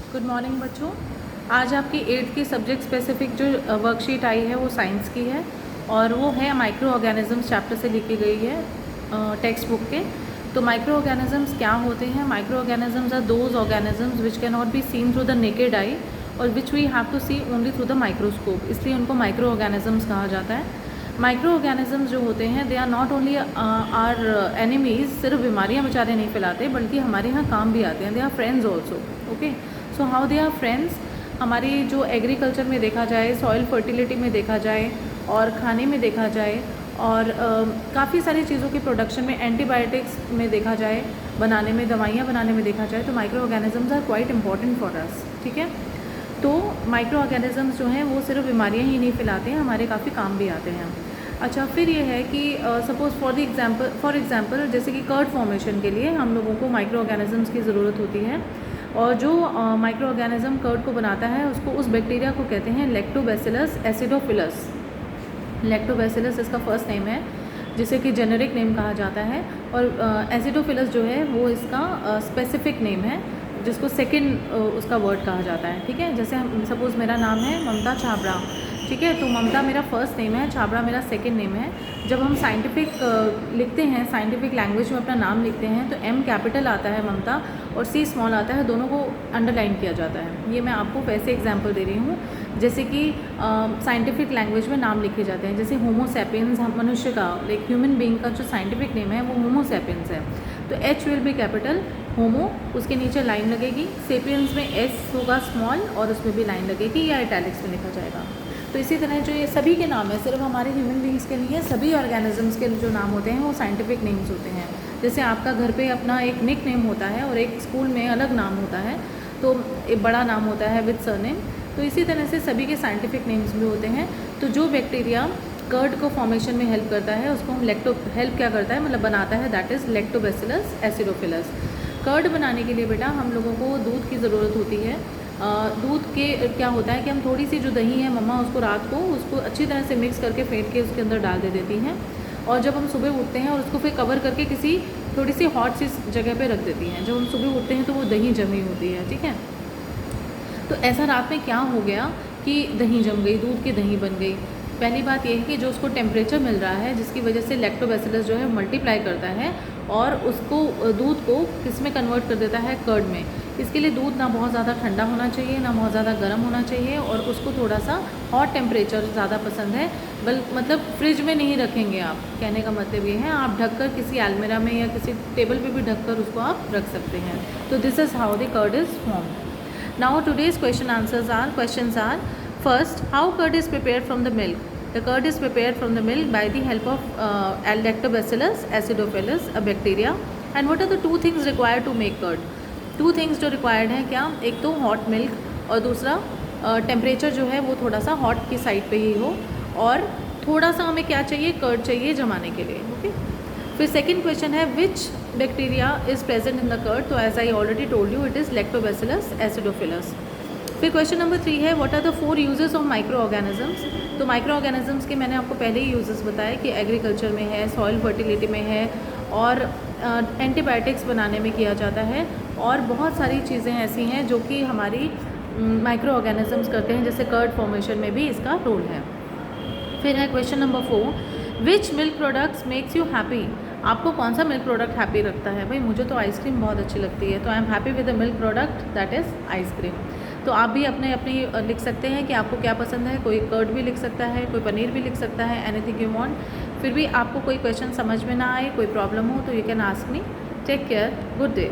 Good morning बच्चों। आज आपकी 8th की सब्जेक्ट स्पेसिफिक जो वर्कशीट आई है वो साइंस की है और वो है माइक्रो ऑर्गेनिजम्स चैप्टर से लिखी गई है टेक्स्ट बुक के। तो माइक्रो ऑर्गेनिजम्स क्या होते हैं? Micro organisms are those organisms which can not be seen through the naked eye और which we have to see only through the microscope, इसलिए उनको माइक्रो ऑर्गेनिजम्स कहा जाता है। माइक्रो ऑर्गेनिजम्स जो होते हैं they are not only are enemies, सिर्फ बीमारियाँ बेचारे नहीं फैलाते बल्कि हमारे यहाँ काम भी आते हैं। They are friends also. Okay, so how they are friends? हमारी जो एग्रीकल्चर में देखा जाए, सॉइल फर्टिलिटी में देखा जाए और खाने में देखा जाए और काफ़ी सारी चीज़ों के प्रोडक्शन में, एंटीबायोटिक्स में देखा जाए, बनाने में, दवाइयाँ बनाने में देखा जाए, तो micro organisms are quite important for us. ठीक है, तो माइक्रो ऑर्गेनिजम्स जो हैं वो सिर्फ बीमारियाँ ही नहीं फैलाते हैं, हमारे काफ़ी काम भी आते हैं। अच्छा, फिर ये है कि सपोज़ फॉर एग्ज़ाम्पल जैसे कि कर्ड फॉर्मेशन के लिए हम लोगों को माइक्रो ऑर्गेनिजम्स की ज़रूरत होती है और जो माइक्रो ऑर्गेनिज्म कर्ड को बनाता है उसको, उस बैक्टीरिया को कहते हैं लैक्टोबैसिलस एसिडोफिलस। लैक्टोबैसिलस इसका फर्स्ट नेम है जिसे कि जेनेरिक नेम कहा जाता है और एसिडोफिलस जो है वो इसका स्पेसिफिक नेम है जिसको सेकंड उसका वर्ड कहा जाता है। ठीक है, जैसे हम सपोज़ मेरा नाम है ममता छाबड़ा, ठीक है, तो ममता मेरा फर्स्ट नेम है, छाबड़ा मेरा सेकंड नेम है। जब हम साइंटिफिक लिखते हैं, साइंटिफिक लैंग्वेज में अपना नाम लिखते हैं तो एम कैपिटल आता है ममता और सी स्मॉल आता है, दोनों को अंडरलाइन किया जाता है। ये मैं आपको वैसे एग्जांपल दे रही हूँ जैसे कि साइंटिफिक लैंग्वेज में नाम लिखे जाते हैं, जैसे होमो सैपियंस, मनुष्य का, लाइक ह्यूमन बीइंग का जो साइंटिफिक नेम है वो होमो सैपियंस है, तो एच विल बी कैपिटल, होमो उसके नीचे लाइन लगेगी, सेपियंस में एस होगा स्मॉल और उसमें भी लाइन लगेगी या इटैलिक्स में लिखा जाएगा। तो इसी तरह जो ये सभी के नाम है, सिर्फ हमारे ह्यूमन बींग्स के नहीं है, सभी ऑर्गेनिजम्स के जो नाम होते हैं वो साइंटिफिक नेम्स होते हैं। जैसे आपका घर पे अपना एक निक नेम होता है और एक स्कूल में अलग नाम होता है, तो एक बड़ा नाम होता है विद सरनेम, तो इसी तरह से सभी के साइंटिफिक नेम्स भी होते हैं। तो जो बैक्टीरिया कर्ड को फॉर्मेशन में हेल्प करता है उसको हम हेल्प क्या करता है, मतलब बनाता है, that is lactobacillus acidophilus. Curd बनाने के लिए बेटा हम लोगों को दूध की ज़रूरत होती है। दूध के क्या होता है कि हम थोड़ी सी जो दही है, मम्मा उसको रात को उसको अच्छी तरह से मिक्स करके फेंट के उसके अंदर डाल दे देती हैं और जब हम सुबह उठते हैं और उसको फिर कवर करके किसी थोड़ी सी हॉट सी जगह पे रख देती हैं। जब हम सुबह उठते हैं तो वो दही जमी होती है। ठीक है, तो ऐसा रात में क्या हो गया कि दही जम गई, दूध की दही बन गई। पहली बात यह है कि जो उसको टेम्परेचर मिल रहा है जिसकी वजह से लैक्टोबैसिलस जो है मल्टीप्लाई करता है और उसको दूध को किस में कन्वर्ट कर देता है, कर्ड में। इसके लिए दूध ना बहुत ज़्यादा ठंडा होना चाहिए, ना बहुत ज़्यादा गर्म होना चाहिए और उसको थोड़ा सा हॉट टेम्परेचर ज़्यादा पसंद है। मतलब फ्रिज में नहीं रखेंगे आप, कहने का मतलब ये है, आप ढककर किसी अलमीरा में या किसी टेबल पे भी ढककर उसको आप रख सकते हैं। तो this is how the curd is formed. Now today's questions are first, how curd is prepared from the milk? The curd is prepared from the milk by the help of Lactobacillus acidophilus, a bacteria. And what are the two things required to make curd? Two things जो required है क्या, एक तो hot milk और दूसरा temperature जो है वो थोड़ा सा हॉट की साइड पे ही हो और थोड़ा सा हमें क्या चाहिए, कर्ड चाहिए जमाने के लिए। ओके, फिर सेकंड क्वेश्चन है which bacteria is present in the curd, तो as I already told you it is lactobacillus acidophilus. फिर क्वेश्चन नंबर 3 है what are the 4 uses of micro organisms. तो माइक्रो ऑर्गेनिजम्स के मैंने आपको पहले ही यूजेस बताए कि एग्रीकल्चर में है, सॉइल फर्टिलिटी में है और एंटीबायोटिक्स बनाने में किया जाता है और बहुत सारी चीज़ें ऐसी हैं जो कि हमारी माइक्रो ऑर्गेनिजम्स करते हैं, जैसे कर्ड फॉर्मेशन में भी इसका रोल है। फिर है question number 4, which milk products makes you happy. आपको कौन सा मिल्क प्रोडक्ट हैप्पी रखता है? भाई मुझे तो आइसक्रीम बहुत अच्छी लगती है, तो I am happy with the milk product that is ice cream. तो आप भी अपनी लिख सकते हैं कि आपको क्या पसंद है, कोई कर्ड भी लिख सकता है, कोई पनीर भी लिख सकता है, एनीथिंग यू वांट। फिर भी आपको कोई क्वेश्चन समझ में ना आए, कोई प्रॉब्लम हो तो you can ask me. Take care, good day.